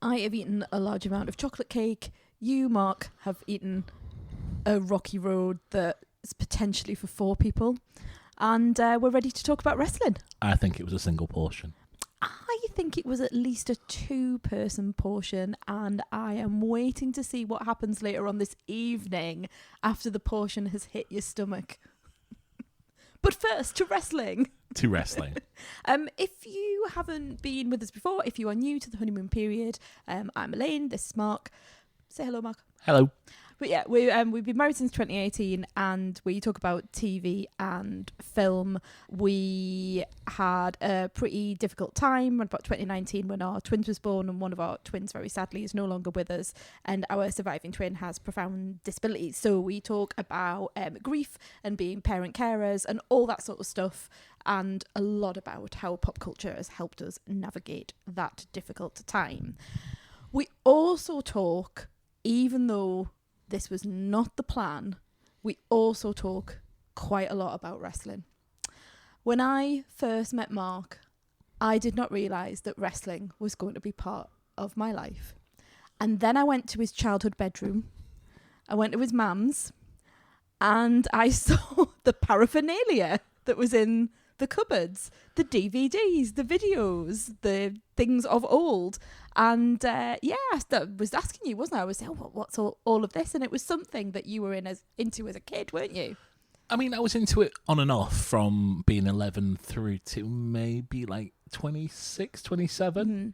I have eaten a large amount of chocolate cake. You, Mark, have eaten a rocky road that's potentially for 4 people. And we're ready to talk about wrestling. I think it was a single portion. I think it was at least a 2-person portion, and I am waiting to see what happens later on this evening after the portion has hit your stomach. But first, to wrestling. To wrestling. If you haven't been with us before, if you are new to the honeymoon period, I'm Elaine, this is Mark. Say hello, Mark. Hello. But yeah, we've been married since 2018, and we talk about TV and film. We had a pretty difficult time around about 2019 when our twins was born, and one of our twins, very sadly, is no longer with us, and our surviving twin has profound disabilities. So we talk about grief and being parent carers and all that sort of stuff, and a lot about how pop culture has helped us navigate that difficult time. We also talk, even though this was not the plan, we also talk quite a lot about wrestling. When I first met Mark, I did not realise that wrestling was going to be part of my life. And then I went to his childhood bedroom, I went to his mum's, and I saw the paraphernalia that was in the cupboards, the DVDs, the videos, the things of old. And I was asking you, wasn't I? I was saying, what's all of this? And it was something that you were into as a kid, weren't you? I mean, I was into it on and off from being 11 through to maybe like 26, 27. Mm-hmm.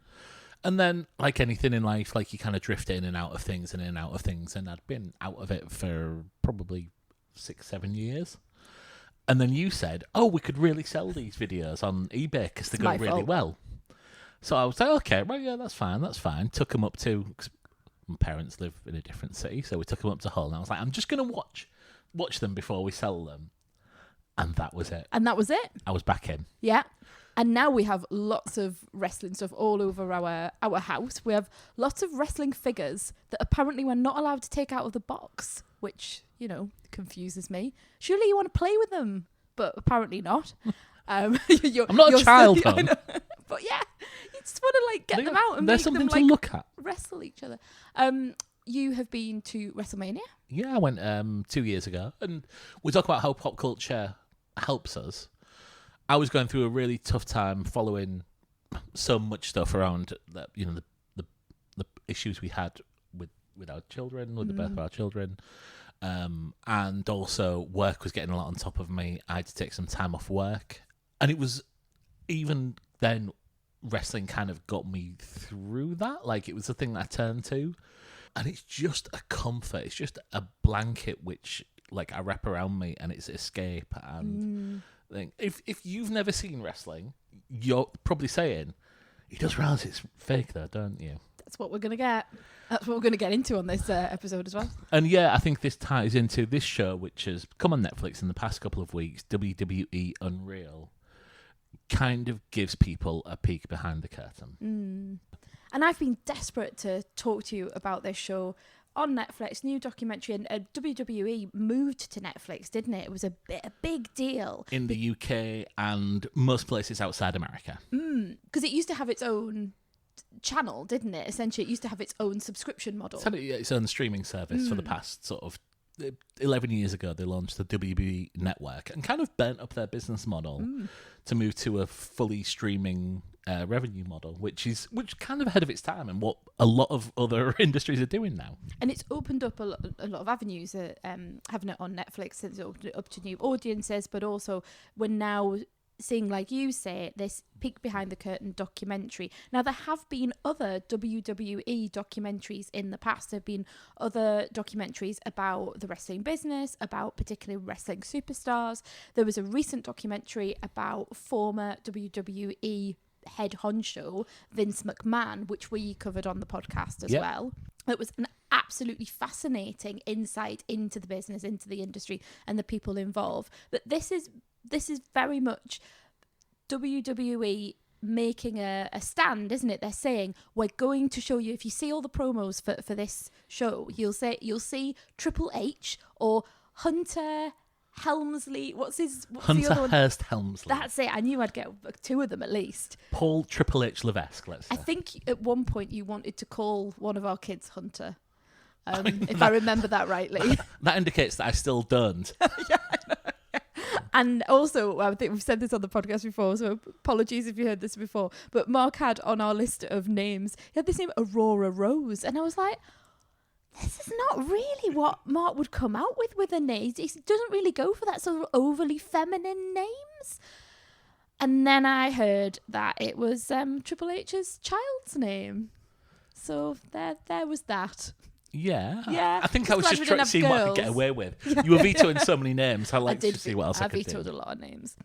And then, like anything in life, like you kind of drift in and out of things and in and out of things. And I'd been out of it for probably 6-7 years. And then you said, we could really sell these videos on eBay because they go really well. So I was like, okay, right, yeah, that's fine. Took them up to, cause my parents live in a different city, so we took them up to Hull. And I was like, I'm just going to watch them before we sell them. And that was it. I was back in. Yeah. And now we have lots of wrestling stuff all over our house. We have lots of wrestling figures that apparently we're not allowed to take out of the box, which, confuses me. Surely you want to play with them, but apparently not. I'm not a child, hon. But yeah, you just want to get them out and there's make something them to look at. Wrestle each other. You have been to WrestleMania? Yeah, I went 2 years ago, and we talk about how pop culture helps us. I was going through a really tough time following so much stuff around the issues we had with our children, with the birth of our children. And also work was getting a lot on top of me. I had to take some time off work. And it was, even then, wrestling kind of got me through that. Like, it was the thing that I turned to. And it's just a comfort. It's just a blanket which, I wrap around me, and it's escape. And if you've never seen wrestling, you're probably saying, you just realise it's fake though, don't you? That's what we're going to get. That's what we're going to get into on this episode as well. And yeah, I think this ties into this show, which has come on Netflix in the past couple of weeks, WWE Unreal, kind of gives people a peek behind the curtain. And I've been desperate to talk to you about this show on Netflix, new documentary, and WWE moved to Netflix, didn't it? It was a big deal. In the UK and most places outside America. Because it used to have its own channel, didn't it? Essentially, it used to have its own subscription model. It's had its own streaming service for the past sort of 11 years ago. They launched the WWE Network and kind of bent up their business model to move to a fully streaming revenue model, which kind of ahead of its time and what a lot of other industries are doing now. And it's opened up a lot of avenues, having it on Netflix, since it opened it up to new audiences, but also we're now seeing, like you say, this peek behind the curtain documentary. Now, there have been other WWE documentaries in the past. There have been other documentaries about the wrestling business, about particularly wrestling superstars. There was a recent documentary about former WWE head honcho Vince McMahon, which we covered on the podcast as well. It was an absolutely fascinating insight into the business, into the industry, and the people involved. But this is very much WWE making a stand, isn't it? They're saying, we're going to show you, if you see all the promos for this show, you'll see Triple H or Hunter Helmsley. What's the other Hunter one? Hearst Helmsley. That's it. I knew I'd get 2 of them at least. Paul Triple H Levesque, let's say. I think at one point you wanted to call one of our kids Hunter. If I remember that rightly. That indicates that I still don't. Yeah, I know. And also, I think we've said this on the podcast before, so apologies if you heard this before, but Mark had on our list of names, he had this name Aurora Rose, and I was like, this is not really what Mark would come out with a name. He doesn't really go for that sort of overly feminine names. And then I heard that it was Triple H's child's name. So there was that. Yeah. Yeah. I think I was just seeing what I could get away with. Yeah. You were vetoing so many names. I like to see what else I could do. I vetoed a lot of names.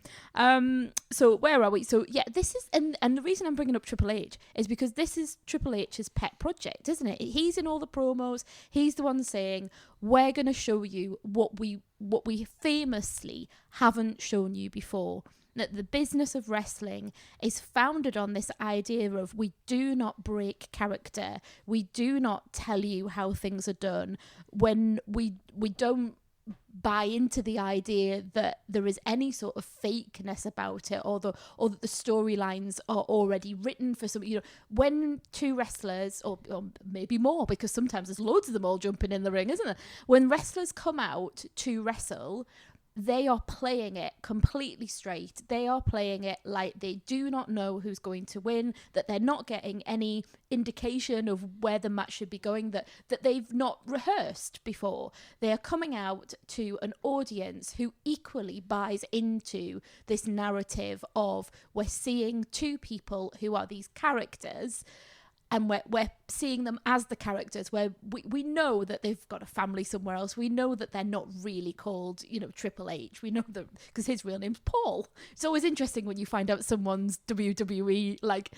So where are we? So yeah, this is, and the reason I'm bringing up Triple H is because this is Triple H's pet project, isn't it? He's in all the promos. He's the one saying, we're going to show you what we famously haven't shown you before. That the business of wrestling is founded on this idea of we do not break character. We do not tell you how things are done. When we don't buy into the idea that there is any sort of fakeness about it, or that the storylines are already written for some. When 2 wrestlers, or maybe more, because sometimes there's loads of them all jumping in the ring, isn't there? When wrestlers come out to wrestle, they are playing it completely straight. They are playing it like they do not know who's going to win, that they're not getting any indication of where the match should be going, that they've not rehearsed before. They are coming out to an audience who equally buys into this narrative of we're seeing 2 people who are these characters, and we're seeing them as the characters, where we know that they've got a family somewhere else. We know that they're not really called, Triple H. We know that because his real name's Paul. It's always interesting when you find out someone's WWE, like,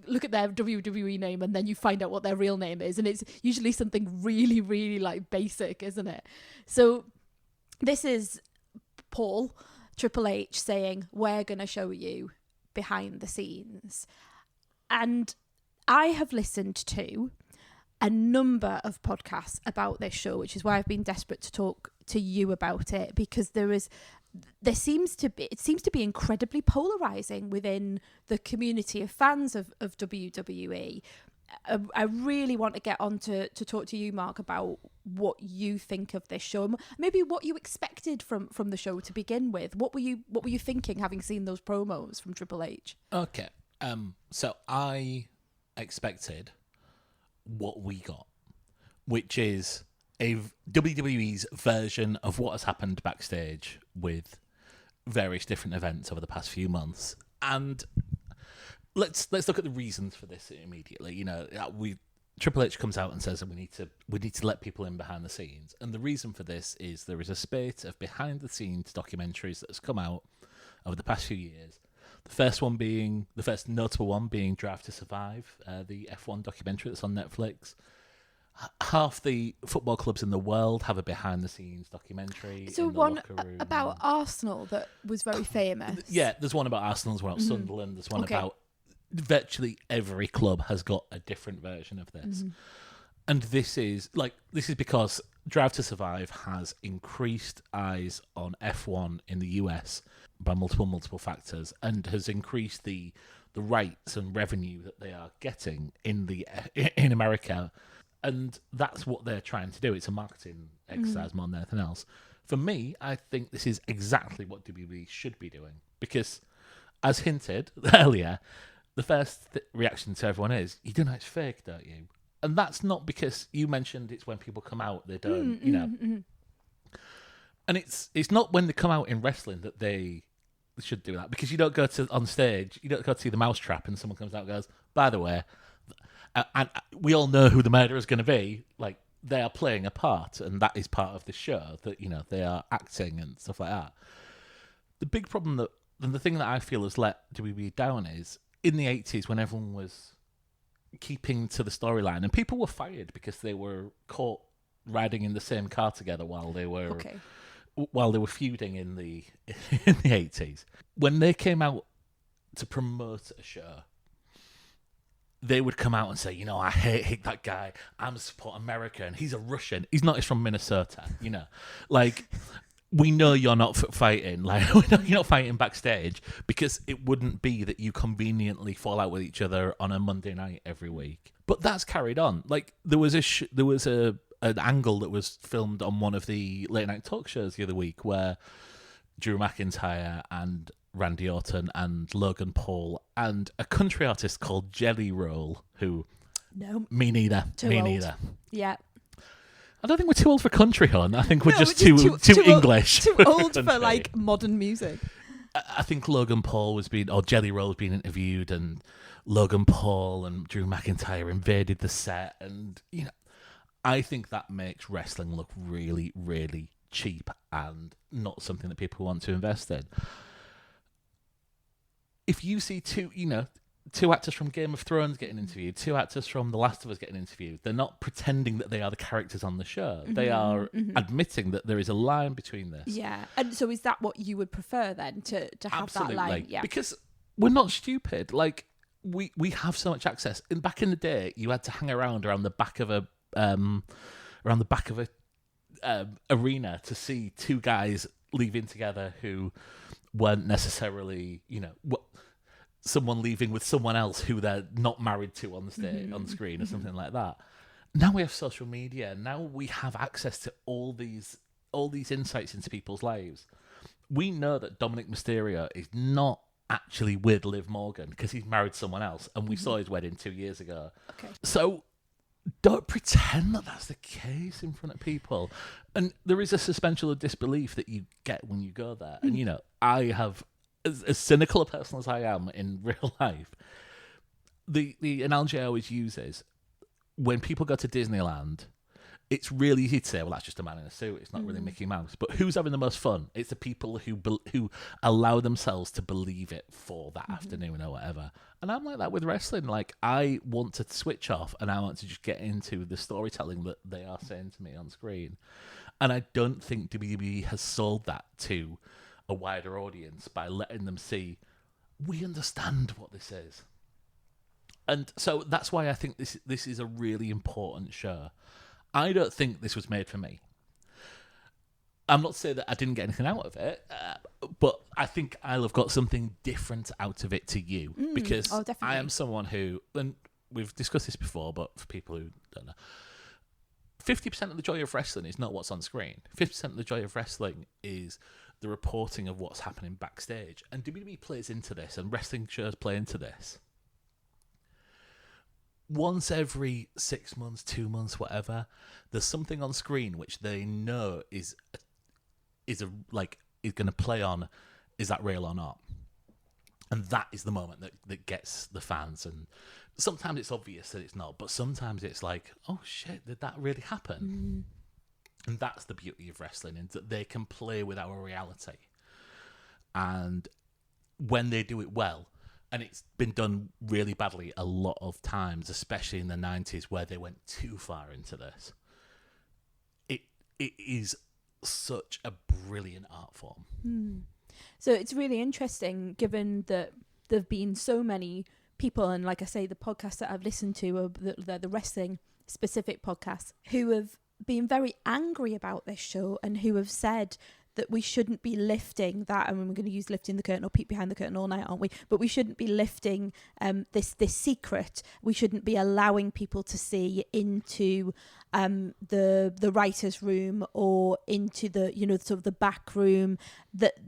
look at their WWE name and then you find out what their real name is. And it's usually something really, really, like, basic, isn't it? So this is Paul, Triple H, saying, we're going to show you behind the scenes. And I have listened to a number of podcasts about this show, which is why I've been desperate to talk to you about it, because it seems to be incredibly polarizing within the community of fans of WWE. I really want to get on to talk to you, Mark, about what you think of this show, maybe what you expected from the show to begin with. What were you thinking, having seen those promos from Triple H? Okay, so I expected what we got, which is WWE's version of what has happened backstage with various different events over the past few months. And let's look at the reasons for this immediately. Triple H comes out and says that we need to let people in behind the scenes, and the reason for this is there is a spate of behind the scenes documentaries that has come out over the past few years. The first notable one being Drive to Survive, the F1 documentary that's on Netflix. Half the football clubs in the world have a behind-the-scenes documentary. So one about Arsenal that was very famous. Yeah, there's one about Arsenal, there's one about Sunderland, there's one about... Virtually every club has got a different version of this. Mm-hmm. And this is because Drive to Survive has increased eyes on F1 in the US by multiple factors, and has increased the rights and revenue that they are getting in America. And that's what they're trying to do. It's a marketing exercise more than anything else. For me, I think this is exactly what WWE should be doing, because, as hinted earlier, the first reaction to everyone is, you don't know it's fake, don't you? And that's not because you mentioned it's when people come out, they don't, And it's not when they come out in wrestling that they should do that, because you don't go on stage, you don't go to see the mousetrap and someone comes out and goes, by the way, and we all know who the murderer is going to be. Like, they are playing a part, and that is part of the show, that, they are acting and stuff like that. The big problem and the thing that I feel has let WWE down is, in the 80s, when everyone was keeping to the storyline, and people were fired because they were caught riding in the same car together while they were feuding in the 80s. When they came out to promote a show, they would come out and say, I hate that guy. I'm support America, and he's a Russian. He's not. He's from Minnesota. Like, we know you're not fighting. Like, we know you're not fighting backstage, because it wouldn't be that you conveniently fall out with each other on a Monday night every week. But that's carried on. Like, there was an angle that was filmed on one of the late night talk shows the other week where Drew McIntyre and Randy Orton and Logan Paul and a country artist called Jelly Roll, who... No. Me neither. Too Me old. neither. Yeah. I don't think we're too old for country, hon. I think we're No, just we're too too English. Too old for country. like modern music. I think Logan Paul or Jelly Roll was being interviewed, and Logan Paul and Drew McIntyre invaded the set, and I think that makes wrestling look really, really cheap and not something that people want to invest in. If you see two actors from Game of Thrones getting interviewed, two actors from The Last of Us getting interviewed, they're not pretending that they are the characters on the show. Mm-hmm, they are admitting that there is a line between this. Yeah. And so is that what you would prefer then, to have Absolutely. that line? Yeah. Because we're not stupid. Like, we have so much access. And back in the day, you had to hang around the back of a arena to see two guys leaving together who weren't necessarily, someone leaving with someone else who they're not married to on the stage, on the screen, or something like that. Now we have social media. Now we have access to all these insights into people's lives. We know that Dominic Mysterio is not actually with Liv Morgan because he's married someone else, and we saw his wedding 2 years ago. Okay. So don't pretend that that's the case in front of people. And there is a suspension of disbelief that you get when you go there. And, I have... As cynical a person as I am in real life, the analogy I always use is when people go to Disneyland, it's really easy to say, well, that's just a man in a suit. It's not really Mickey Mouse. But who's having the most fun? It's the people who allow themselves to believe it for that afternoon or whatever. And I'm like that with wrestling. Like, I want to switch off and I want to just get into the storytelling that they are saying to me on screen. And I don't think WWE has sold that to a wider audience by letting them see, we understand what this is. And so that's why I think this is a really important show. I don't think this was made for me. I'm not saying that I didn't get anything out of it, but I think I'll have got something different out of it to you, because I am someone who, and we've discussed this before, but for people who don't know, 50% of the joy of wrestling is not what's on screen. 50% of the joy of wrestling is the reporting of what's happening backstage. And WWE plays into this, and wrestling shows play into this. Once every 6 months, 2 months, whatever, there's something on screen which they know is going to play on, is that real or not? And that is the moment that gets the fans. And sometimes it's obvious that it's not, but sometimes it's like, oh shit, did that really happen? And that's the beauty of wrestling, is that they can play with our reality. And when they do it well, and it's been done really badly a lot of times, especially in the 90s where they went too far into this, it is such a brilliant art form. So it's really interesting, given that there have been so many people, and like I say, the podcasts that I've listened to are the wrestling specific podcasts, who have been very angry about this show and who have said that we shouldn't be lifting that, and we're going to use lifting the curtain or peek behind the curtain all night, aren't we? But we shouldn't be lifting this secret. We shouldn't be allowing people to see into the writer's room or into the sort of the back room, that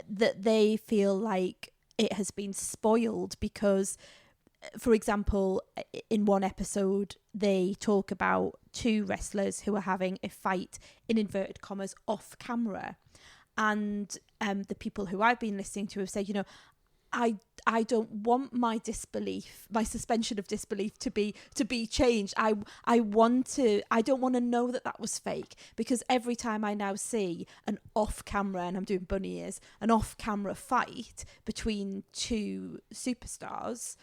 they feel like it has been spoiled because, for example, in one episode, they talk about two wrestlers who are having a fight, in inverted commas, off camera. And the people who I've been listening to have said, I don't want my disbelief, my suspension of disbelief to be changed. I don't want to know that was fake, because every time I now see an off-camera, and I'm doing bunny ears, an off-camera fight between two superstars,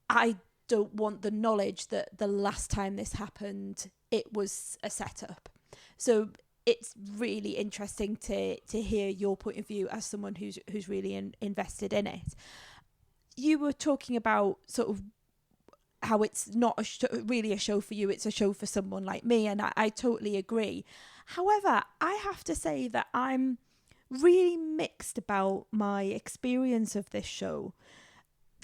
I don't want the knowledge that the last time this happened, it was a setup. So it's really interesting to hear your point of view as someone who's really invested in it. You were talking about sort of how it's not really a show for you, it's a show for someone like me, and I totally agree. However, I have to say that I'm really mixed about my experience of this show.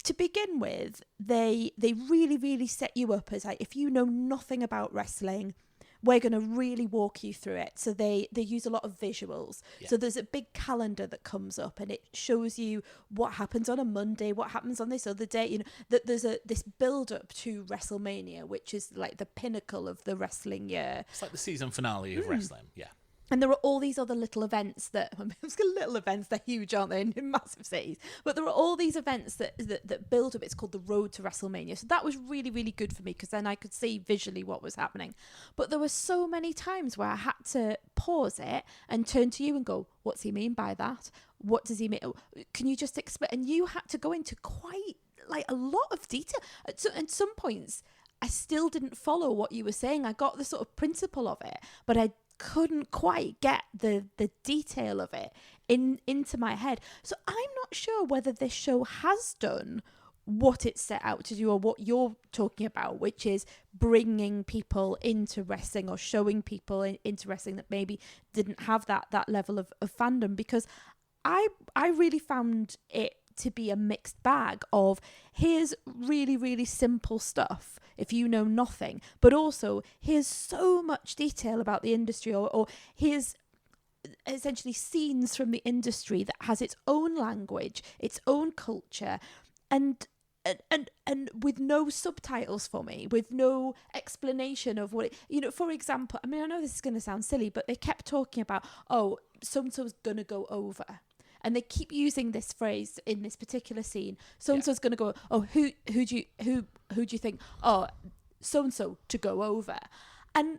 To begin with, they really, really set you up as like, if you know nothing about wrestling, we're going to really walk you through it. So they use a lot of visuals. Yeah. So there's a big calendar that comes up and it shows you what happens on a Monday, what happens on this other day. You know, that there's this build up to WrestleMania, which is like the pinnacle of the wrestling year. It's like the season finale of wrestling. Yeah. And there are all these other little events that, I mean, little events, they're huge, aren't they, in massive cities? But there are all these events that build up. It's called the Road to WrestleMania. So that was really, really good for me because then I could see visually what was happening. But there were so many times where I had to pause it and turn to you and go, what's he mean by that? What does he mean? Can you just explain? And you had to go into quite like a lot of detail. So at some points, I still didn't follow what you were saying. I got the sort of principle of it, but I couldn't quite get the detail of it into my head. So I'm not sure whether this show has done what it set out to do or what you're talking about, which is bringing people into wrestling or showing people into wrestling that maybe didn't have that level of fandom, because I really found it to be a mixed bag of here's really, really simple stuff if you know nothing, but also here's so much detail about the industry, or here's essentially scenes from the industry that has its own language, its own culture, and with no subtitles for me, with no explanation of what it, you know. For example, I mean, I know this is going to sound silly, but they kept talking about, oh, so-and-so's going to go over. And they keep using this phrase in this particular scene. So and so's going to go. Oh, who do you think? Oh, so and so to go over, and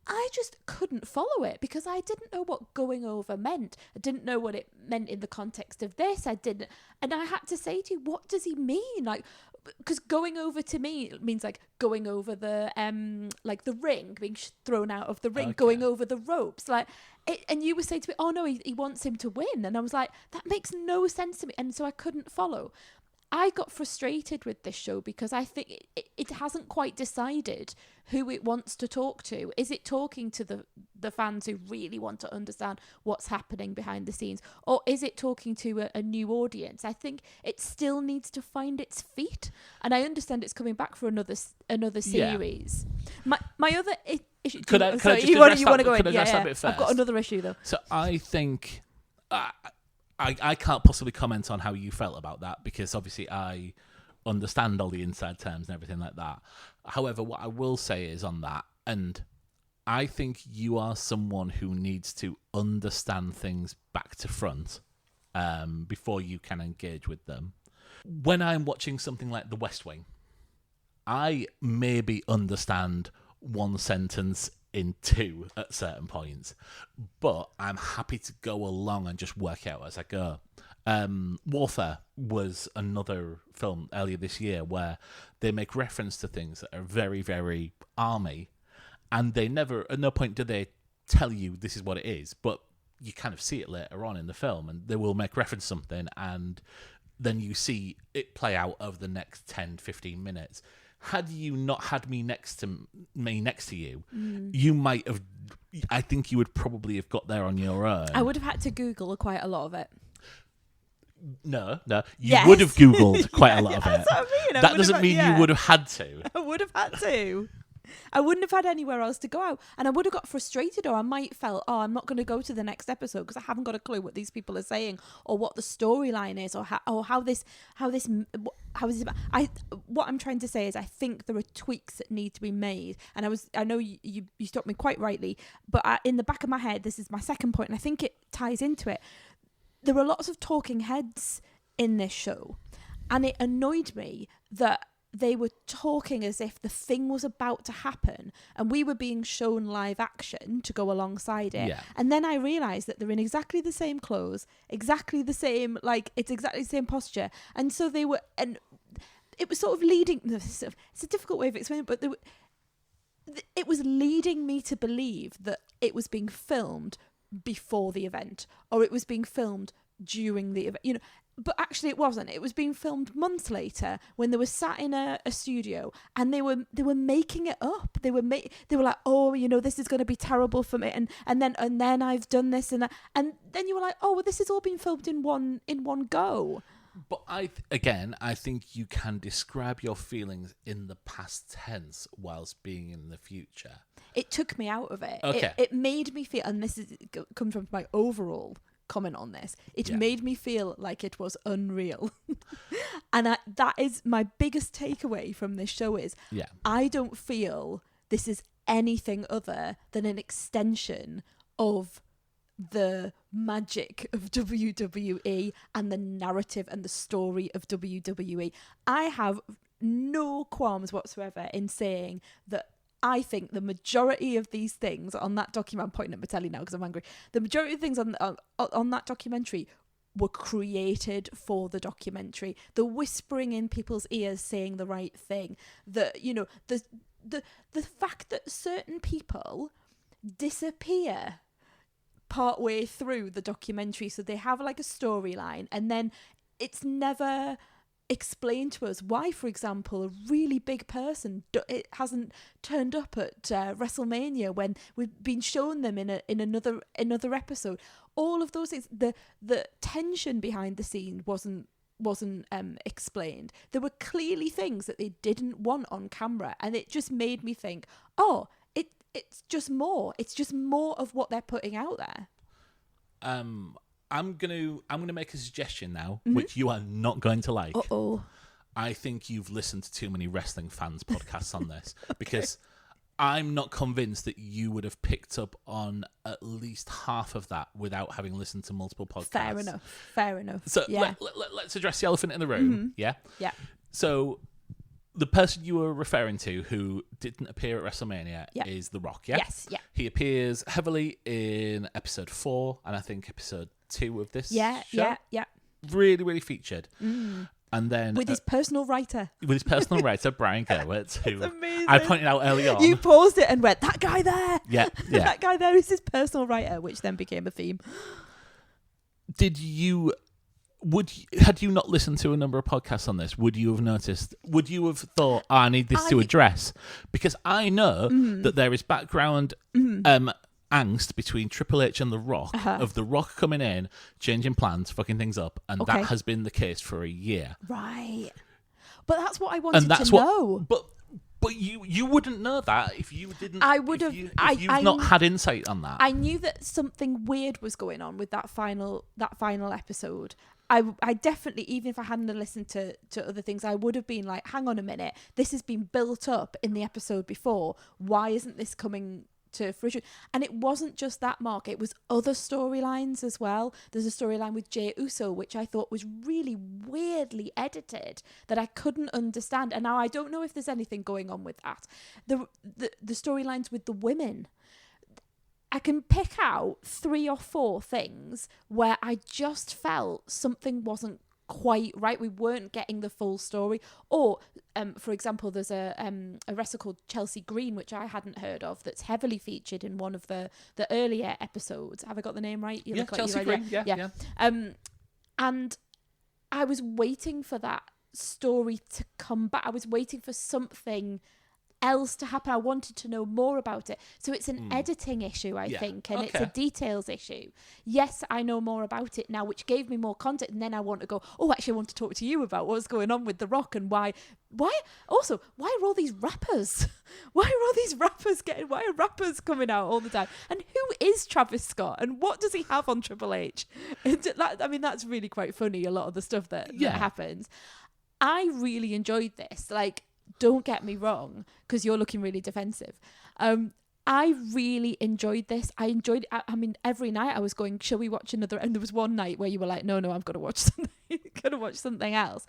I just couldn't follow it because I didn't know what going over meant. I didn't know what it meant in the context of this. I didn't, and I had to say to you, what does he mean? Like, because going over to me means like going over the like the ring, being thrown out of the ring, Okay. going over the ropes, like it, and you were saying to me, oh no, he wants him to win, and I was like, that makes no sense to me, and so I couldn't follow. I got frustrated with this show because I think it hasn't quite decided who it wants to talk to. Is it talking to the fans who really want to understand what's happening behind the scenes? Or is it talking to a new audience? I think it still needs to find its feet. And I understand it's coming back for another series. Yeah. My other issue... Could I sorry, just you want address to go in? that bit first? I've got another issue though. So I think... I can't possibly comment on how you felt about that because obviously I understand all the inside terms and everything like that. However, what I will say is on that, and I think you are someone who needs to understand things back to front before you can engage with them. When I'm watching something like The West Wing, I maybe understand one sentence in two at certain points, but I'm happy to go along and just work out as I go. Warfare was another film earlier this year where they make reference to things that are very, very army, and they never, at no point do they tell you this is what it is, but you kind of see it later on in the film, and they will make reference to something, and then you see it play out over the next 10, 15 minutes. Had you not had me next to you, you might have... I think you would probably have got there on your own. I would have had to Google quite a lot of it. No. You would have Googled quite a lot of it. That's what I mean. That doesn't mean you would have had to. I would have had to. I wouldn't have had anywhere else to go out, and I would have got frustrated, or I might felt, oh, I'm not going to go to the next episode because I haven't got a clue what these people are saying or what the storyline is, or what I'm trying to say is I think there are tweaks that need to be made, and I know you stopped me quite rightly, but in the back of my head, this is my second point, and I think it ties into it. There are lots of talking heads in this show, and it annoyed me that they were talking as if the thing was about to happen and we were being shown live action to go alongside it. Yeah. And then I realised that they're in exactly the same clothes, exactly the same, like, it's exactly the same posture. And so they were, and it was sort of leading, it's a difficult way of explaining it, but it was leading me to believe that it was being filmed before the event, or it was being filmed during the event. You know, But actually, it wasn't. It was being filmed months later when they were sat in a studio and they were making it up. They were like, oh, this is going to be terrible for me, and then I've done this and that. And then you were like, oh, well, this has all been filmed in one go. But I think you can describe your feelings in the past tense whilst being in the future. It took me out of it. Okay. It made me feel, and comes from my overall comment on this, it made me feel like it was unreal. And that is my biggest takeaway from this show is I don't feel this is anything other than an extension of the magic of WWE and the narrative and the story of WWE. I have no qualms whatsoever in saying that I think the majority of these things on that documentary, I'm pointing at Mattelli now because I'm angry, the majority of things on that documentary were created for the documentary. The whispering in people's ears saying the right thing, the fact that certain people disappear partway through the documentary, so they have like a storyline and then it's never explained to us why, for example, a really big person it hasn't turned up at WrestleMania when we've been shown them in another episode. All of those things, the tension behind the scene wasn't explained. There were clearly things that they didn't want on camera, and it just made me think, oh, it's just more of what they're putting out there. I'm gonna make a suggestion now, which you are not going to like. Uh-oh. I think you've listened to too many wrestling fans podcasts on this because I'm not convinced that you would have picked up on at least half of that without having listened to multiple podcasts. Fair enough. So let's address the elephant in the room. Mm-hmm. Yeah. Yeah. So the person you were referring to who didn't appear at WrestleMania is The Rock. Yeah. Yes. Yeah. He appears heavily in episode 4 and I think episode 2 of this show. Yeah. Really, really featured. And then with his personal writer. Brian Gerwitz, who amazing. I pointed out early on. You paused it and went, that guy there. Yeah. That guy there is his personal writer, which then became a theme. Had you not listened to a number of podcasts on this, would you have noticed? Would you have thought, I need this to address? Because I know that there is background angst between Triple H and The Rock, of The Rock coming in, changing plans, fucking things up, and that has been the case for a year. Right. But that's what I wanted to know. But you wouldn't know that if you didn't. I would have. If you've not had insight on that. I knew that something weird was going on with that final episode. I definitely, even if I hadn't listened to other things, I would have been like, hang on a minute, this has been built up in the episode before. Why isn't this coming to fruition? And it wasn't just that, Mark. It was other storylines as well. There's a storyline with Jey Uso, which I thought was really weirdly edited that I couldn't understand. And now I don't know if there's anything going on with that. The storylines with the women, I can pick out 3 or 4 things where I just felt something wasn't quite right. We weren't getting the full story. Or, for example, there's a wrestler called Chelsea Green, which I hadn't heard of, that's heavily featured in one of the earlier episodes. Have I got the name right? Yeah, Chelsea Green. Yeah. And I was waiting for that story to come back. I was waiting for something else to happen. I wanted to know more about it. So it's an editing issue, I think, and it's a details issue. Yes, I know more about it now, which gave me more context, and then I want to go, actually I want to talk to you about what's going on with The Rock and why are all these rappers why are rappers coming out all the time, and who is Travis Scott and what does he have on Triple H? I mean, that's really quite funny, a lot of the stuff that happens. I really enjoyed this. Like, don't get me wrong, because you're looking really defensive. I really enjoyed this. I enjoyed it. I mean, every night I was going, shall we watch another? And there was one night where you were like, no, I've got to watch something else.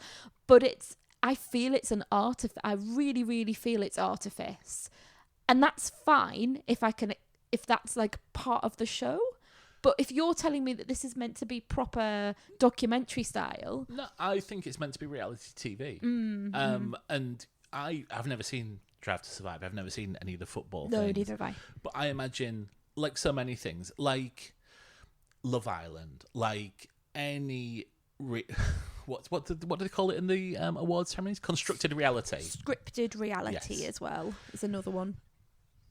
But I feel it's an I really, really feel it's artifice. And that's fine if that's like part of the show. But if you're telling me that this is meant to be proper documentary style. No, I think it's meant to be reality TV. Mm-hmm. And I've never seen Drive to Survive. I've never seen any of the football things. No, neither have I. But I imagine, like so many things, like Love Island, like any what do they call it in the awards ceremonies? Constructed reality. Scripted reality Yes. as well is another one.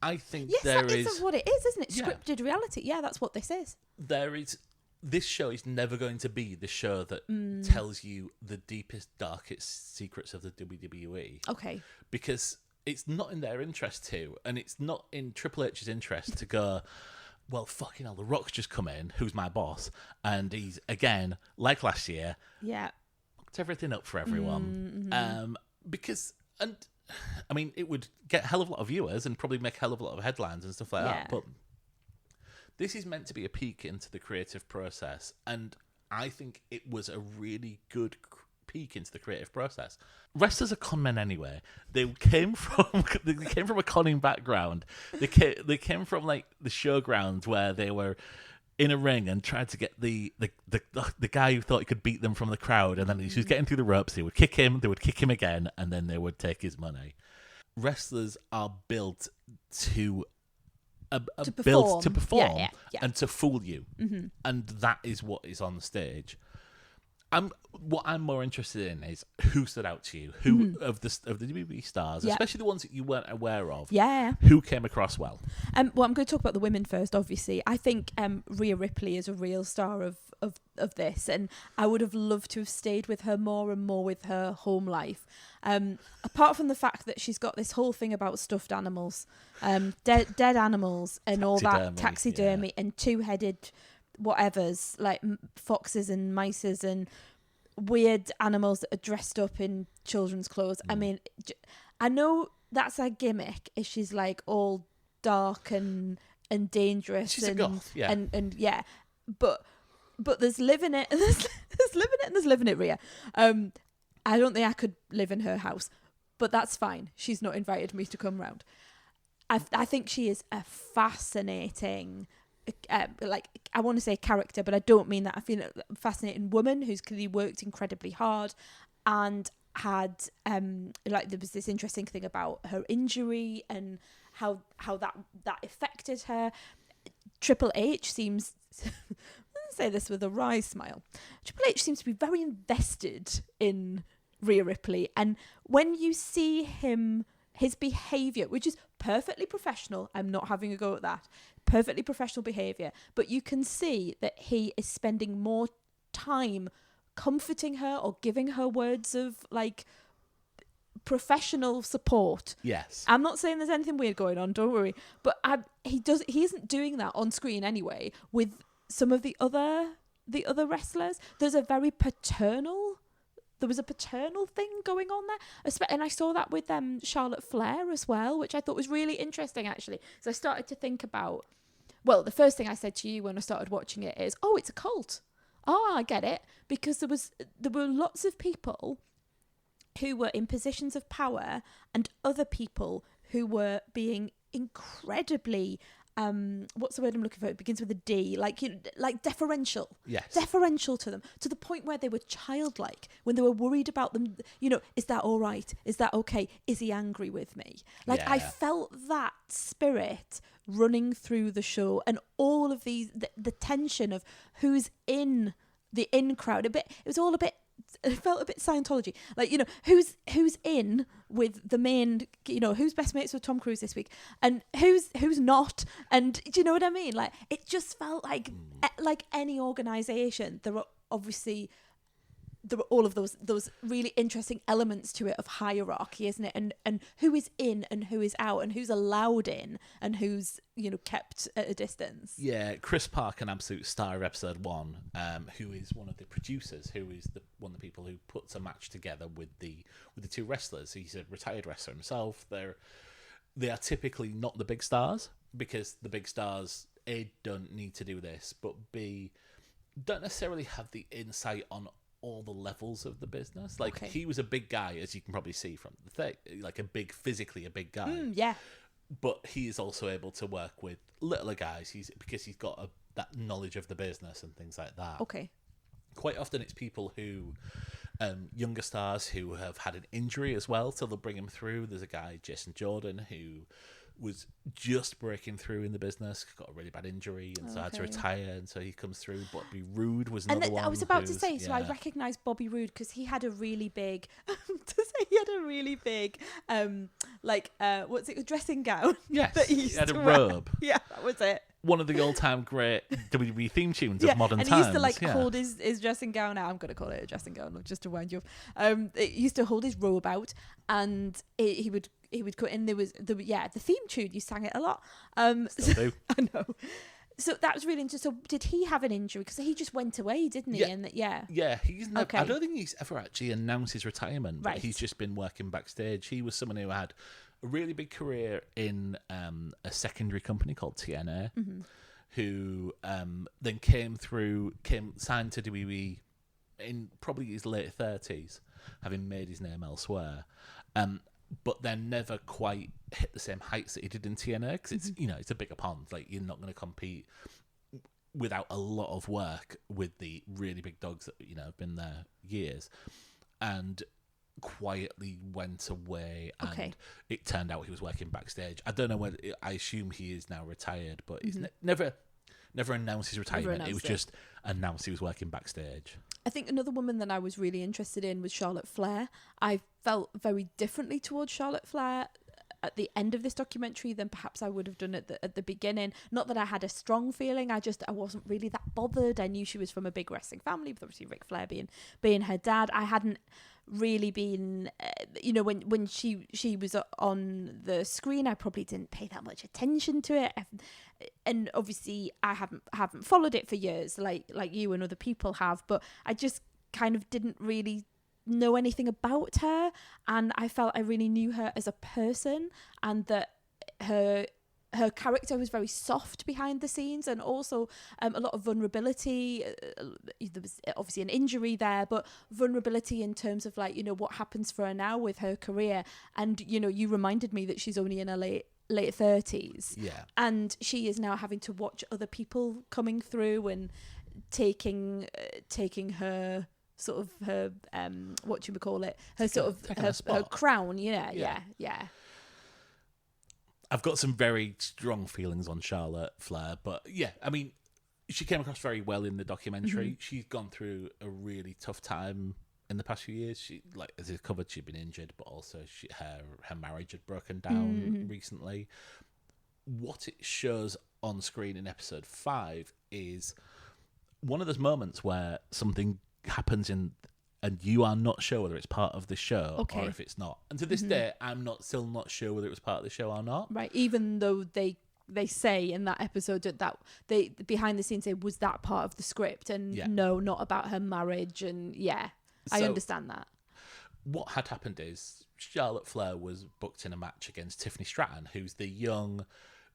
I think Yes, there that is what it is, isn't it? Yeah. Scripted reality. Yeah, that's what this is. there is. This show is never going to be the show that tells you the deepest, darkest secrets of the WWE. Okay. Because it's not in their interest to, and it's not in Triple H's interest to go, well, fucking hell, The Rock's just come in, who's my boss, and he's, again, like last year, Yeah. fucked everything up for everyone. Because, and I mean, it would get a hell of a lot of viewers and probably make a hell of a lot of headlines and stuff like that, but this is meant to be a peek into the creative process, and I think it was a really good peek into the creative process. Wrestlers are con men anyway. They came from a conning background. They came from like the showground where they were in a ring and tried to get the guy who thought he could beat them from the crowd, and then he was getting through the ropes. They would kick him again, and then they would take his money. Wrestlers are built to built to perform and to fool you, and that is what is on the stage. What I'm more interested in is who stood out to you, who of the WWE stars, especially the ones that you weren't aware of, who came across well. Well, I'm going to talk about the women first. Obviously, I think Rhea Ripley is a real star of this, and I would have loved to have stayed with her more and more with her home life. Apart from the fact that she's got this whole thing about stuffed animals, dead animals, and all that taxidermy and two-headed whatevers like foxes and mices and weird animals that are dressed up in children's clothes. I mean, I know that's her gimmick. Is she's like all dark and dangerous. She's a goth, and but there's living it, and there's living it, and there's living it, Rhea. I don't think I could live in her house, but that's fine. She's not invited me to come round. I think she is a fascinating, I want to say character, but I don't mean that. I feel a fascinating woman who's clearly worked incredibly hard and had there was this interesting thing about her injury and how that affected her. Triple H seems say this with a wry smile. Triple H seems to be very invested in Rhea Ripley, and when you see his behaviour, which is perfectly professional, I'm not having a go at that, perfectly professional behaviour, but you can see that he is spending more time comforting her or giving her words of like professional support. Yes. I'm not saying there's anything weird going on, don't worry, but he isn't doing that on screen anyway with some of the other wrestlers. There was a paternal thing going on there, and I saw that with Charlotte Flair as well, which I thought was really interesting actually. So I started to think about, well, the first thing I said to you when I started watching it is, oh, it's a cult. Oh, I get it, because there were lots of people who were in positions of power and other people who were being incredibly what's the word I'm looking for? It begins with a D, like deferential. Yes. Deferential to them, to the point where they were childlike, when they were worried about them, is that all right? Is that okay? Is he angry with me? I felt that spirit running through the show, and all of these, the tension of who's in the in crowd. It felt a bit Scientology, who's in with the main, who's best mates with Tom Cruise this week, and who's not, and do you know what I mean? Like, it just felt like any organisation, there are all of those really interesting elements to it of hierarchy, isn't it? And who is in and who is out, and who's allowed in and who's kept at a distance. Yeah, Chris Park, an absolute star of episode 1, who is one of the producers, who is one of the people who puts a match together with the two wrestlers. He's a retired wrestler himself. They are typically not the big stars, because the big stars, A, don't need to do this, but B, don't necessarily have the insight on all the levels of the business. He was a big guy, as you can probably see from the thing, physically a big guy. Yeah. But he is also able to work with littler guys. Because he's got that knowledge of the business and things like that. Okay. Quite often it's people who, younger stars who have had an injury as well, so they'll bring him through. There's a guy, Jason Jordan, who was just breaking through in the business, got a really bad injury, and so had to retire. And so he comes through. Bobby Roode was another one. I was about to say, so I recognised Bobby Roode because he had a really big, what's it, a dressing gown? Yes, that he had a robe. Yeah, that was it. One of the all-time great WWE theme tunes of modern times. And he used to hold his dressing gown out. I'm going to call it a dressing gown, just to wind you up. It used to hold his robe out, and he would cut in. There was the theme tune. You sang it a lot. Still do. I know. So that was really interesting. So did he have an injury? Because he just went away, didn't he? Yeah. Yeah, he's okay. I don't think he's ever actually announced his retirement. Right. But he's just been working backstage. He was someone who had a really big career in a secondary company called TNA, who then signed to WWE in probably his late 30s, having made his name elsewhere. But then never quite hit the same heights that he did in TNA, because it's a bigger pond. Like, you're not going to compete without a lot of work with the really big dogs that have been there years, and quietly went away. And it turned out he was working backstage. I don't know whether, I assume he is now retired, but he's never announced his retirement. It was just announced he was working backstage. I think another woman that I was really interested in was Charlotte Flair. I felt very differently towards Charlotte Flair at the end of this documentary than perhaps I would have done at the beginning. Not that I had a strong feeling. I wasn't really that bothered. I knew she was from a big wrestling family, but obviously Ric Flair being her dad. I hadn't really been, when she was on the screen, I probably didn't pay that much attention to it. And obviously I haven't followed it for years like you and other people have, but I just kind of didn't really know anything about her, and I felt I really knew her as a person, and that her character was very soft behind the scenes, and also a lot of vulnerability. There was obviously an injury there, but vulnerability in terms of what happens for her now with her career. And you reminded me that she's only in her late 30s, and she is now having to watch other people coming through and taking her sort of her what you would call it, her sort of her crown. Yeah. I've got some very strong feelings on Charlotte Flair, but I mean, she came across very well in the documentary. She's gone through a really tough time in the past few years. She, as it's covered, she'd been injured, but also her marriage had broken down recently. What it shows on screen in episode 5 is one of those moments where something happens and you are not sure whether it's part of the show or if it's not. And to this day, I'm still not sure whether it was part of the show or not. Right, even though they say in that episode that they behind the scenes say, was that part of the script? And no, not about her marriage. And I understand that. What had happened is Charlotte Flair was booked in a match against Tiffany Stratton, who's the young,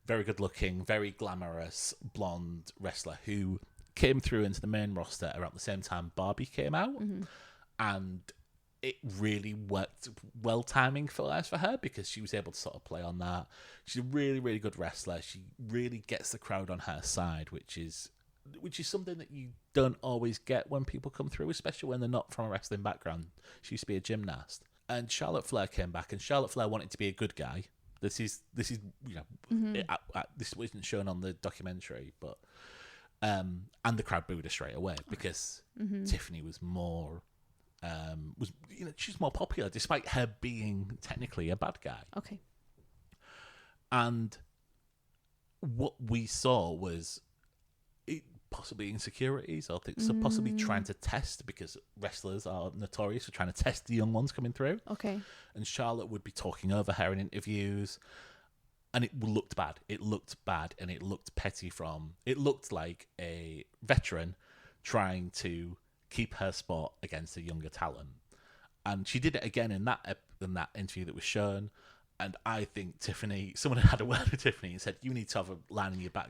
very good looking, very glamorous blonde wrestler who came through into the main roster around the same time Barbie came out. And it really worked well timing for her, because she was able to sort of play on that. She's a really, really good wrestler. She really gets the crowd on her side, which is something that you don't always get when people come through, especially when they're not from a wrestling background. She used to be a gymnast. And Charlotte Flair came back, and Charlotte Flair wanted to be a good guy. This is this wasn't shown on the documentary, but and the crowd booed her straight away because Tiffany was more she's more popular despite her being technically a bad guy. Okay. And what we saw was possibly insecurities, or so possibly trying to test, because wrestlers are notorious for trying to test the young ones coming through. Okay. And Charlotte would be talking over her in interviews, and it looked bad. It looked bad, and it looked petty. It looked like a veteran trying to keep her spot against a younger talent. And she did it again in that interview that was shown. And I think someone had a word with Tiffany and said, you need to have a line in your back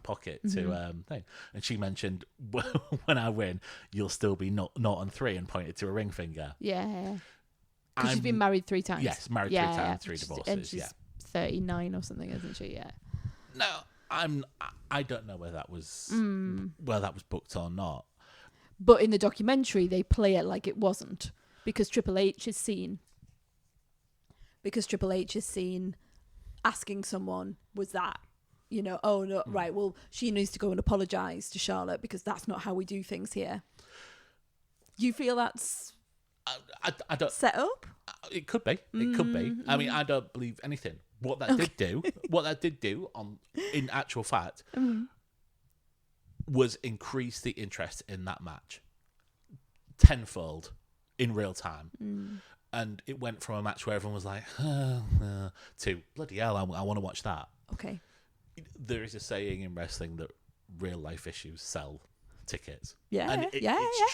pocket to thing. And she mentioned, when I win, you'll still be not on 3, and pointed to a ring finger. Yeah. Because she's been married 3 times. Yes, married 3 times, 3 divorces. And she's 39 or something, isn't she? Yeah. No, I don't know whether that was booked or not. But in the documentary, they play it like it wasn't, because Triple H is seen asking someone was that, you know, oh no, right, well, she needs to go and apologise to Charlotte because that's not how we do things here. You feel that's I don't set up? It could be. It could be. I mean, I don't believe anything. What that did do in actual fact was increase the interest in that match tenfold in real time. And it went from a match where everyone was like, to bloody hell, I want to watch that. Okay. There is a saying in wrestling that real life issues sell tickets. Yeah, and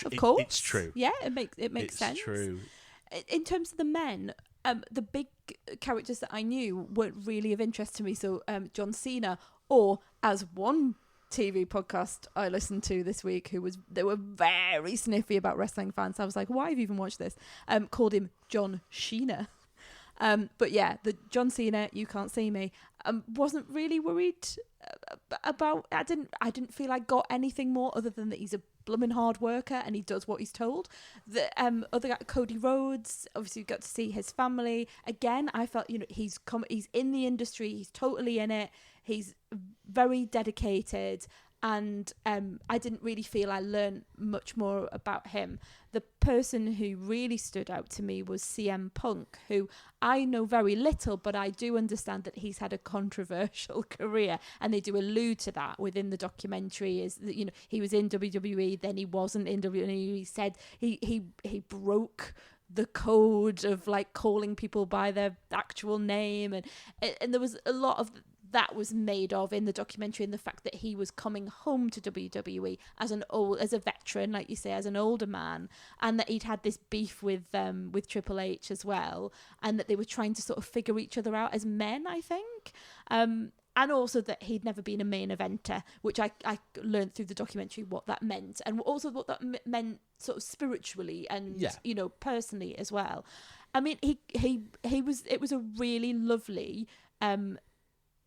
of course. It's true. Yeah, it makes sense. It's true. In terms of the men, the big characters that I knew weren't really of interest to me. So John Cena, or as one TV podcast I listened to this week, they were very sniffy about wrestling fans. I was like, why have you even watched this? Called him John Sheena. But yeah, the John Cena, you can't see me. Wasn't really worried about. I didn't feel I got anything more other than that he's a blooming hard worker and he does what he's told. The other guy, Cody Rhodes, obviously you got to see his family. Again, I felt, you know, he's in the industry, he's totally in it. He's very dedicated, and I didn't really feel I learned much more about him. The person who really stood out to me was CM Punk, who I know very little, but I do understand that he's had a controversial career, and they do allude to that within the documentary. Is that, you know, he was in WWE, then he wasn't in WWE. He said he broke the code of like calling people by their actual name, and there was a lot of that was made of in the documentary, and the fact that he was coming home to WWE as a veteran, like you say, as an older man, and that he'd had this beef with Triple H as well, and that they were trying to sort of figure each other out as men, I think. And also that he'd never been a main eventer, which I learned through the documentary what that meant, and also what that meant sort of spiritually and you know, personally as well. I mean, it was a really lovely.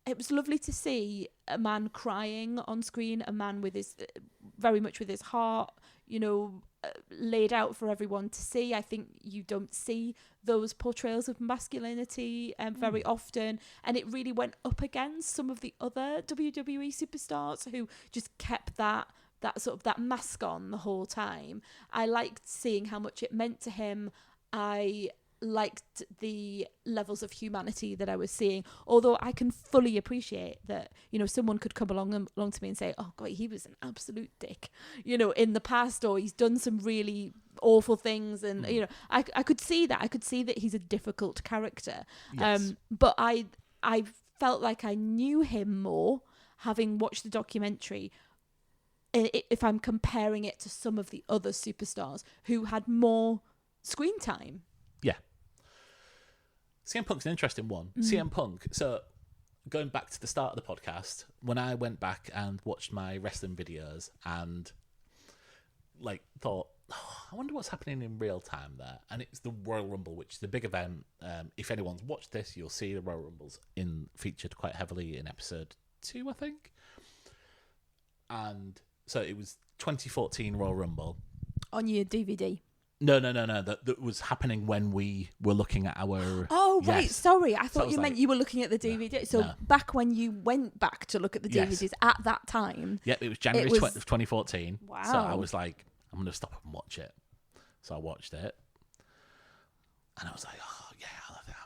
It was lovely to see a man crying on screen, a man with his very much with his heart, you know, laid out for everyone to see. I think you don't see those portrayals of masculinity very often, and it really went up against some of the other WWE superstars who just kept that sort of that mask on the whole time. I liked seeing how much it meant to him. I liked the levels of humanity that I was seeing, although I can fully appreciate that, you know, someone could come along to me and say, oh god, he was an absolute dick, you know, in the past, or he's done some really awful things, and you know, I could see that he's a difficult character. But I felt like I knew him more having watched the documentary, if I'm comparing it to some of the other superstars who had more screen time. Yeah. CM Punk's an interesting one. CM Punk, so going back to the start of the podcast, when I went back and watched my wrestling videos and like thought, I wonder what's happening in real time there. And it's the Royal Rumble, which is the big event. If anyone's watched this, you'll see the Royal Rumbles featured quite heavily in episode 2, I think. And so it was 2014 Royal Rumble. On your DVD? No. That was happening when we were looking at our... Oh, right. Sorry. I thought you meant you were looking at the DVD. No, so back when you went back to look at the DVDs at that time... Yeah, it was January 2014. Wow. So I was like, I'm going to stop and watch it. So I watched it. And I was like, oh, yeah,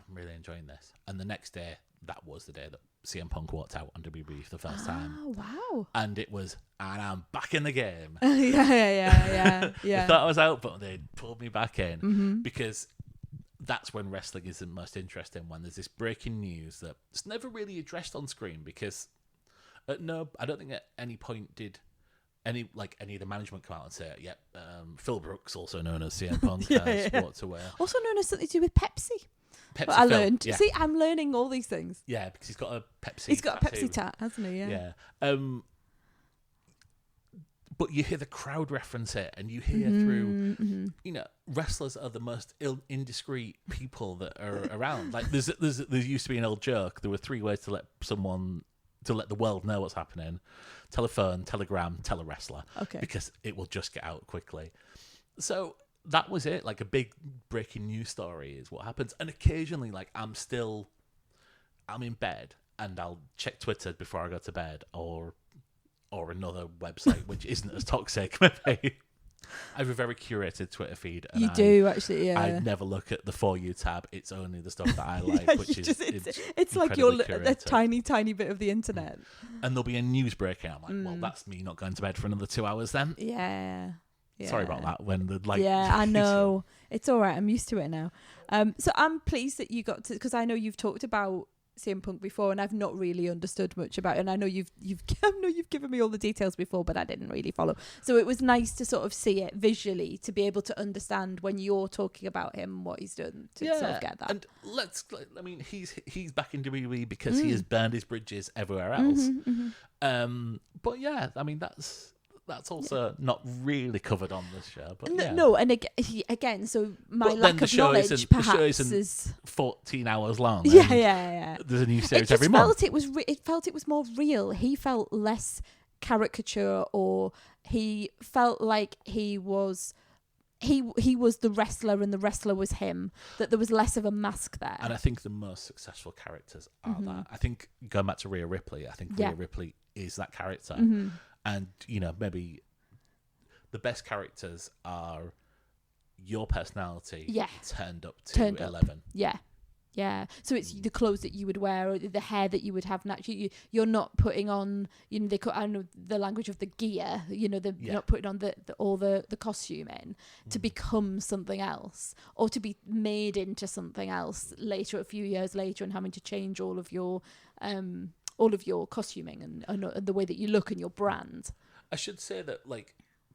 I'm really enjoying this. And the next day, that was the day that CM Punk walked out on WWE for the first time. Oh, wow. And it was, and I'm back in the game. Yeah. I thought I was out, but they pulled me back in because that's when wrestling is the most interesting, when there's this breaking news that's never really addressed on screen, because I don't think at any point did any of the management come out and say, yep, Phil Brooks, also known as CM Punk, has walked away. Also known as something to do with Pepsi. I learned. Yeah. See, I'm learning all these things. Yeah, because he's got a Pepsi. He's got tattoo. A Pepsi tat, hasn't he? Yeah. But you hear the crowd reference it, and you hear through, you know, wrestlers are the most indiscreet people that are around. Like there used to be an old joke. There were 3 ways to let the world know what's happening: telephone, telegram, tele-wrestler. Okay. Because it will just get out quickly. So that was it. Like a big breaking news story is what happens. And occasionally, like I'm still I'm in bed and I'll check Twitter before I go to bed, or another website which isn't as toxic. Maybe. I have a very curated Twitter feed. And you do, actually, yeah. I never look at the For You tab. It's only the stuff that I like, Yeah, which is it's like a tiny, tiny bit of the internet. And there'll be a news breaking. I'm like, well, that's me not going to bed for another 2 hours then. Yeah. Sorry about that. When the light. Yeah, I know. It's all right. I'm used to it now. So I'm pleased that you got to, because I know you've talked about CM Punk before, and I've not really understood much about it. And I know you've given me all the details before, but I didn't really follow. So it was nice to sort of see it visually, to be able to understand when you're talking about him and what he's done, to sort of get that. And he's back in WWE because he has burned his bridges everywhere else. But yeah, I mean that's also not really covered on this show. But no, and again, so my lack of knowledge perhaps is 14 hours long. Yeah. There's a new series every month. It felt it was more real. He felt less caricature, or he felt like he was the wrestler and the wrestler was him. That there was less of a mask there. And I think the most successful characters are that. I think going back to Rhea Ripley, I think Rhea Ripley is that character. And, maybe the best characters are your personality turned up to 11. Yeah. So it's the clothes that you would wear, or the hair that you would have naturally. You're not putting on, I know the language of the gear, you're not putting on the costume in to become something else, or to be made into something else later, a few years later, and having to change all of your costuming and the way that you look and your brand. I should say that,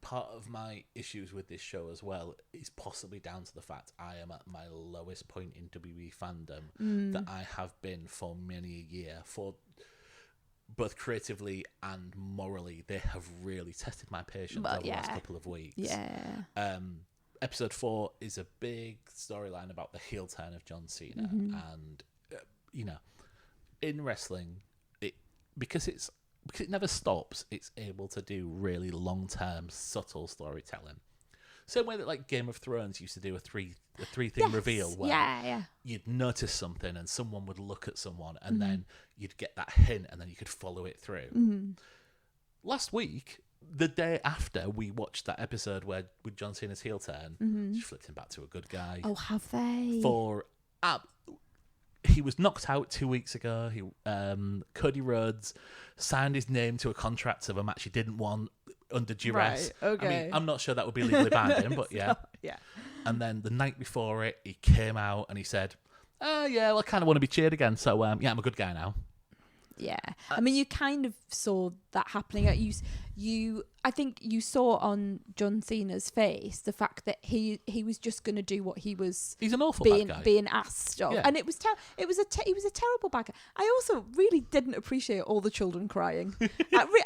part of my issues with this show as well is possibly down to the fact I am at my lowest point in WWE fandom that I have been for many a year. For both creatively and morally, they have really tested my patience over the last couple of weeks. Yeah. Episode 4 is a big storyline about the heel turn of John Cena, and in wrestling, because it never stops, it's able to do really long-term, subtle storytelling. Same way that Game of Thrones used to do a three thing reveal where you'd notice something and someone would look at someone and then you'd get that hint and then you could follow it through. Last week, the day after we watched that episode with John Cena's heel turn, she flipped him back to a good guy. Oh, have they? He was knocked out 2 weeks ago. Cody Rhodes signed his name to a contract of a match he didn't want under duress. Right, okay. I mean, I'm not sure that would be legally binding, but yeah. Yeah. And then the night before it, he came out and he said, I kind of want to be cheered again. So, I'm a good guy now. Yeah, I mean, you kind of saw that happening. I think you saw on John Cena's face the fact that he was just going to do what he was. He's an awful bad guy. Being asked of, and it was he was a terrible bad guy. I also really didn't appreciate all the children crying.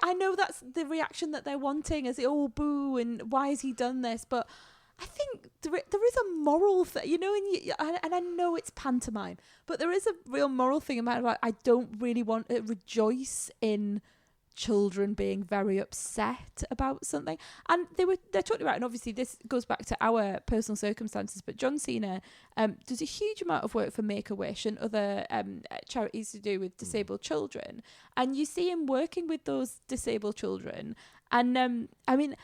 I know that's the reaction that they're wanting, as boo, and why has he done this? But I think there is a moral thing, and I know it's pantomime, but there is a real moral thing about it. I don't really want to rejoice in children being very upset about something. And they're talking about, and obviously this goes back to our personal circumstances, but John Cena does a huge amount of work for Make-A-Wish and other charities to do with disabled children. And you see him working with those disabled children. And I mean,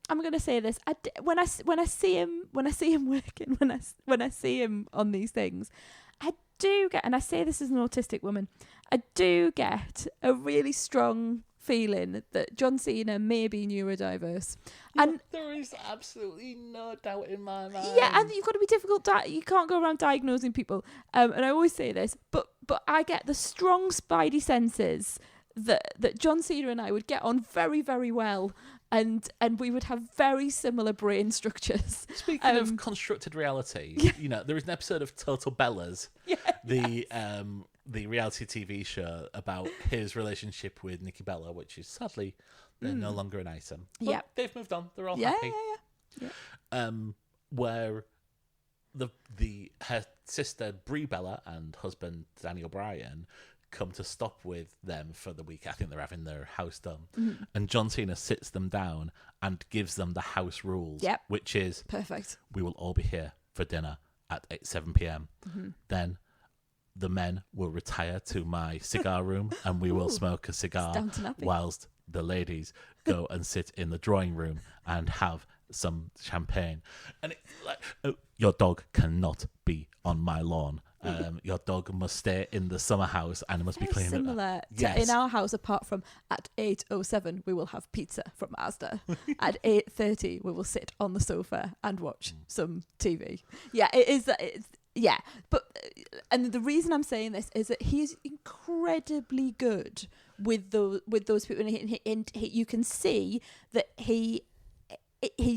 I'm going to say this. When I see him working, when I see him on these things, I do get, and I say this as an autistic woman, I do get a really strong feeling that John Cena may be neurodiverse. Yeah, and there is absolutely no doubt in my mind. Yeah, and you've got to be difficult. You can't go around diagnosing people. And I always say this, but I get the strong spidey senses that John Cena and I would get on very, very well. And we would have very similar brain structures. Speaking of constructed reality, there is an episode of Total Bellas, the reality TV show about his relationship with Nikki Bella, which is sadly they're no longer an item. But they've moved on. They're all happy. Yeah. Where her sister Brie Bella and husband Danny O'Brien come to stop with them for the week. I think they're having their house done. And John Cena sits them down and gives them the house rules, which is perfect. We will all be here for dinner at 7 p.m. Then the men will retire to my cigar room and we will smoke a cigar Downton Abbey. whilst the ladies go and sit in the drawing room and have some champagne. And it's like, your dog cannot be on my lawn. Your dog must stay in the summer house and it must be Very clean. similar to in our house, apart from at 8:07 we will have pizza from Asda. At 8:30 we will sit on the sofa and watch some TV. Yeah, it is. Yeah, but and the reason I'm saying this is that he is incredibly good with those people, and you can see that he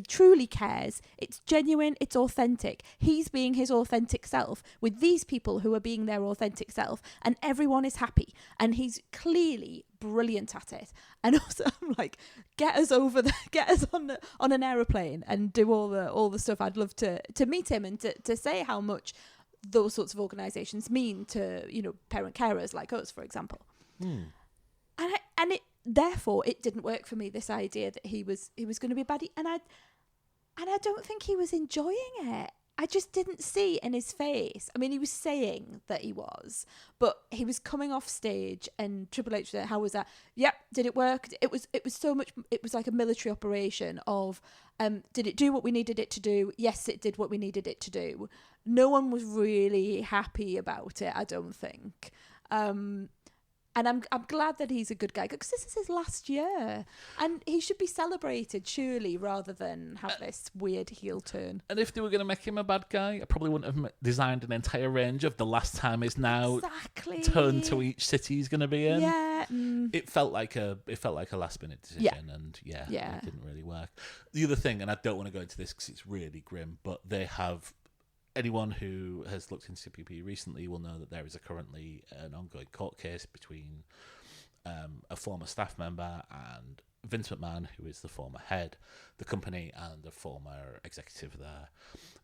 truly cares. It's genuine, it's authentic. He's being his authentic self with these people who are being their authentic self, and everyone is happy, and he's clearly brilliant at it. And also I'm like, get us on an aeroplane and do all the stuff. I'd love to meet him and to say how much those sorts of organizations mean to, parent carers like us, for example. And it therefore it didn't work for me, this idea that he was going to be a baddie, and I don't think he was enjoying it. I just didn't see in his face. I mean, he was saying that he was, but he was coming off stage and Triple H said, how was that? Yep, did it work? It was so much, it was like a military operation of, did it do what we needed it to do? Yes, it did what we needed it to do. No one was really happy about it, I don't think. And I'm glad that he's a good guy, because this is his last year and he should be celebrated, surely, rather than have this weird heel turn. And if they were going to make him a bad guy, I probably wouldn't have designed an entire range of the last time is now turned to each city he's going to be in. Yeah. It felt like a last minute decision, and it didn't really work. The other thing, and I don't want to go into this because it's really grim, but they have. Anyone who has looked into CPP recently will know that there is currently an ongoing court case between a former staff member and Vince McMahon, who is the former head of the company and the former executive there.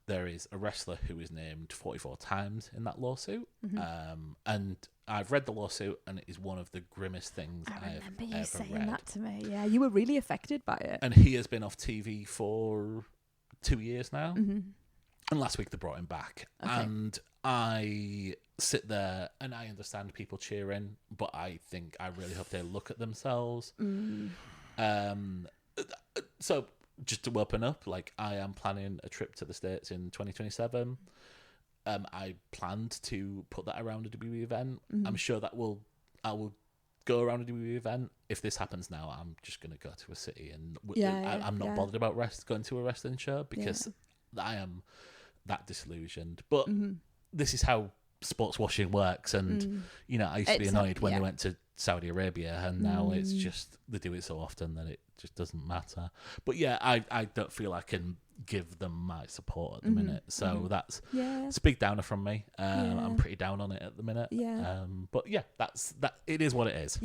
There is a wrestler who is named 44 times in that lawsuit. And I've read the lawsuit, and it is one of the grimmest things I have ever read. I remember you saying that to me. Yeah, you were really affected by it. And he has been off TV for 2 years now. And last week they brought him back. Okay. And I sit there and I understand people cheering, but I think I really hope they look at themselves. So just to open up, like, I am planning a trip to the States in 2027. I planned to put that around a WWE event. I'm sure I will go around a WWE event. If this happens now, I'm just going to go to a city, and I'm not bothered about going to a wrestling show, because I am that disillusioned. But this is how sports washing works, and I used to be annoyed when they went to Saudi Arabia, and now it's just they do it so often that it just doesn't matter. But I don't feel I can give them my support at the minute, so that's it's a big downer from me. I'm pretty down on it at the minute. But that's it is what it is.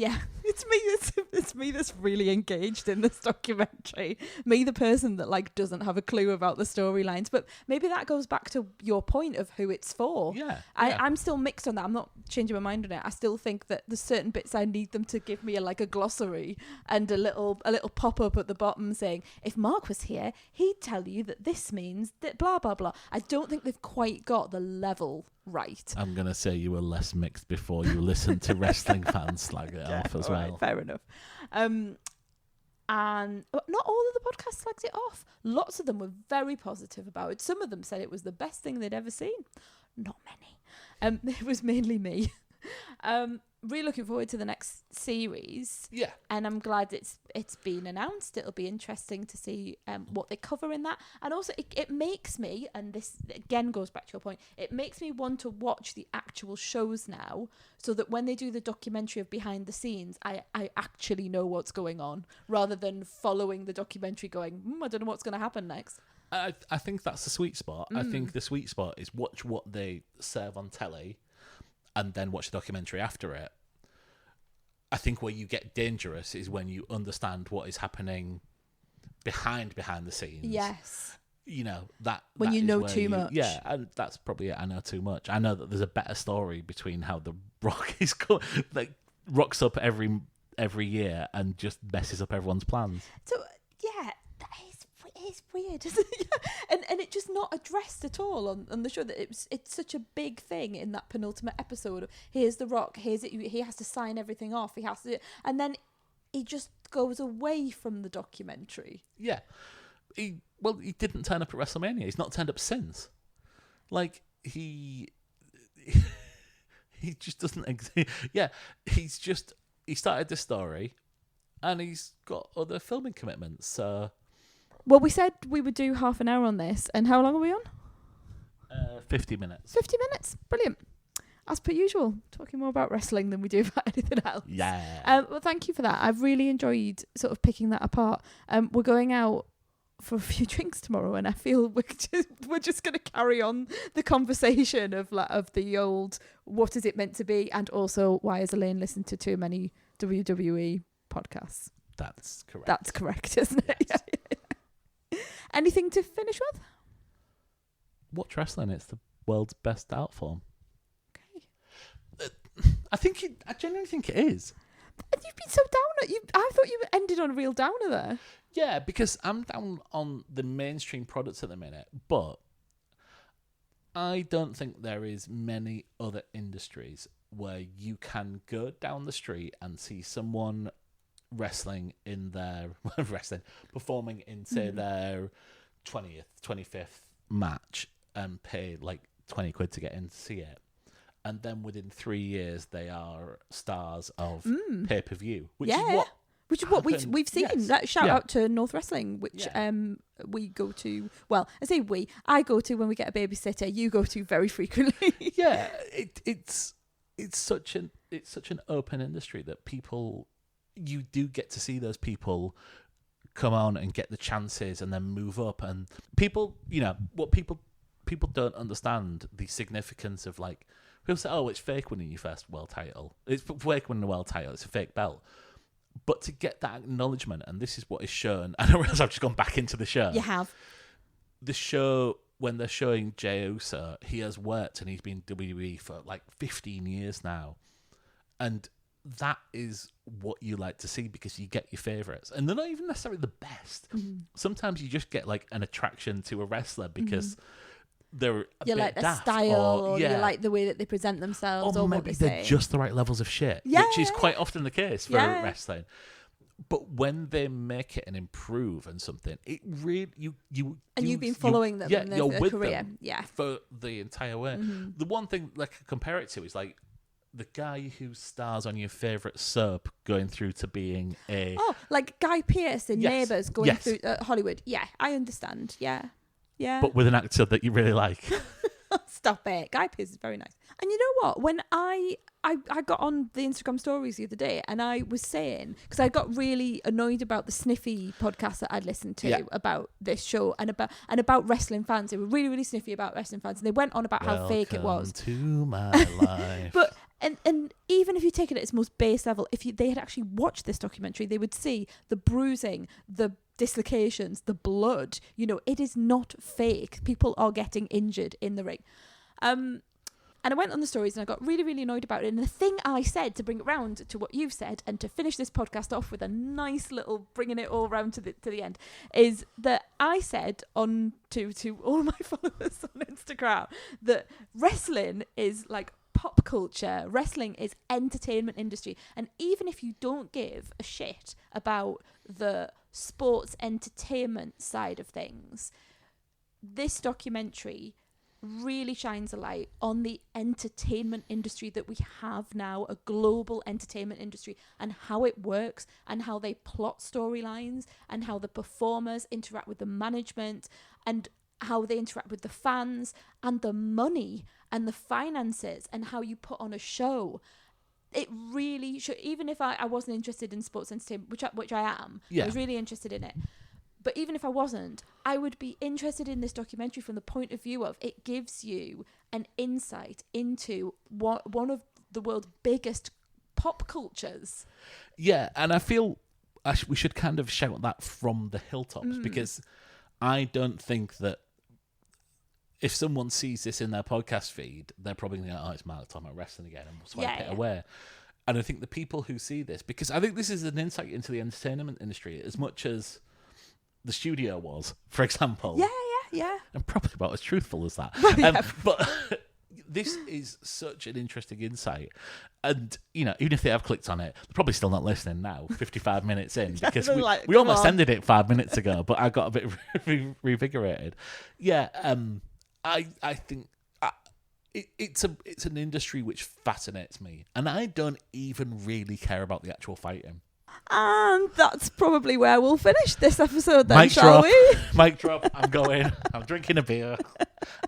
It's me that's really engaged in this documentary, me, the person that doesn't have a clue about the storylines. But maybe that goes back to your point of who it's for. I'm still mixed on that. I'm not changing my mind on it. I still think that there's certain bits I need them to give me a glossary and a little pop-up at the bottom saying, if Mark was here, he'd tell you that this means that blah blah blah. I don't think they've quite got the level right. I'm gonna say you were less mixed before you listened to wrestling fans slag it off as well. Right, fair enough. And not all of the podcasts slagged it off. Lots of them were very positive about it. Some of them said it was the best thing they'd ever seen. Not many. It was mainly me. Really looking forward to the next series. Yeah. And I'm glad it's been announced. It'll be interesting to see what they cover in that. And also it makes me, and this again goes back to your point, it makes me want to watch the actual shows now, so that when they do the documentary of behind the scenes, I actually know what's going on, rather than following the documentary going, I don't know what's going to happen next. I think that's the sweet spot. I think the sweet spot is watch what they serve on telly and then watch the documentary after it. I think where you get dangerous is when you understand what is happening behind the scenes. Yes. That when that you is know where too much. Yeah, and that's probably it. I know too much. I know that there's a better story between how the Rock is rocks up every year and just messes up everyone's plans. So it is weird, isn't it? and it's just not addressed at all on the show. That it's such a big thing in that penultimate episode. Here's The Rock. He has to sign everything off. He has to, and then he just goes away from the documentary. Yeah, he didn't turn up at WrestleMania. He's not turned up since. Like he just doesn't exist. Yeah, he started this story, and he's got other filming commitments. So. Well, we said we would do half an hour on this, and how long are we on? 50 minutes. 50 minutes. Brilliant. As per usual, talking more about wrestling than we do about anything else. Yeah. Well, thank you for that. I've really enjoyed sort of picking that apart. We're going out for a few drinks tomorrow, and I feel we're just going to carry on the conversation of the old what is it meant to be, and also why has Elaine listened to too many WWE podcasts. That's correct. That's correct, isn't it? Yes. Yeah. Anything to finish with? Watch wrestling. It's the world's best art form. Okay. I genuinely think it is. You've been so down. I thought you ended on a real downer there. Yeah, because I'm down on the mainstream products at the minute, but I don't think there is many other industries where you can go down the street and see someone performing in say their 20th, 25th match and pay like 20 quid to get in to see it, and then within 3 years they are stars of pay-per-view, which is what we've seen. Yes. Shout out to North Wrestling, which we go to. Well, I say I go to when we get a babysitter. You go to very frequently. Yeah, it's such an open industry that you do get to see those people come on and get the chances and then move up, and people don't understand the significance of, like, people say, oh, it's fake winning your first world title. It's fake winning a world title. It's a fake belt. But to get that acknowledgement, and this is what is shown, I don't realize I've just gone back into the show. You have. The show, when they're showing Jey Uso, he has worked and he's been WWE for like 15 years now. And that is what you like to see, because you get your favourites. And they're not even necessarily the best. Mm-hmm. Sometimes you just get like an attraction to a wrestler because they're a bit like their daft, style, or you like the way that they present themselves, or maybe what they they're say. just the right levels of shit, which is quite often the case for wrestling. But when they make it and improve and something, it really you've been following them in you're their with career, them for the entire way. Mm-hmm. The one thing like I compare it to is like the guy who stars on your favourite soap going through to being like Guy Pearce in Neighbours going through Hollywood. Yeah, I understand. Yeah. But with an actor that you really like. Stop it. Guy Pearce is very nice. And you know what? When I got on the Instagram stories the other day, and I was saying, because I got really annoyed about the sniffy podcast that I'd listened to about this show and about wrestling fans. They were really, really sniffy about wrestling fans, and they went on about how fake it was. Welcome to my life. But and even if you take it at its most base level, if they had actually watched this documentary, they would see the bruising, the dislocations, the blood. You know, it is not fake. People are getting injured in the ring. And I went on the stories and I got really, really annoyed about it. And the thing I said, to bring it round to what you've said and to finish this podcast off with a nice little bringing it all round to the end, is that I said on to all my followers on Instagram that wrestling is like pop culture. Wrestling is entertainment industry. And even if you don't give a shit about the sports entertainment side of things, this documentary really shines a light on the entertainment industry that we have now, a global entertainment industry, and how it works, and how they plot storylines, and how the performers interact with the management, and how they interact with the fans, and the money and the finances, and how you put on a show. It really should, even if I wasn't interested in sports entertainment, which I am, I was really interested in it. But even if I wasn't, I would be interested in this documentary from the point of view of it gives you an insight into one of the world's biggest pop cultures. Yeah, and I feel we should kind of shout that from the hilltops, because I don't think that if someone sees this in their podcast feed, they're probably going to go, oh, it's Mark talking about wrestling again, and swipe it away. And I think the people who see this, because I think this is an insight into the entertainment industry as much as the studio was, for example. Yeah. And probably about as truthful as that. Yeah. But this is such an interesting insight. And, even if they have clicked on it, they're probably still not listening now, 55 minutes in, because we almost ended it 5 minutes ago, but I got a bit revigorated. Yeah, I think it's an industry which fascinates me, and I don't even really care about the actual fighting. And that's probably where we'll finish this episode then, shall we? Mic drop. I'm going. I'm drinking a beer.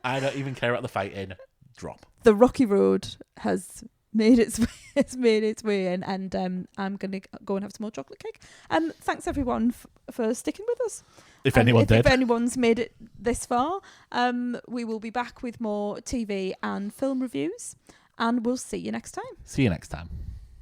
I don't even care about the fighting. Drop. The rocky road has made its way in, and I'm going to go and have some more chocolate cake. Thanks everyone for sticking with us. If anyone's made it this far, we will be back with more TV and film reviews, and we'll see you next time. See you next time.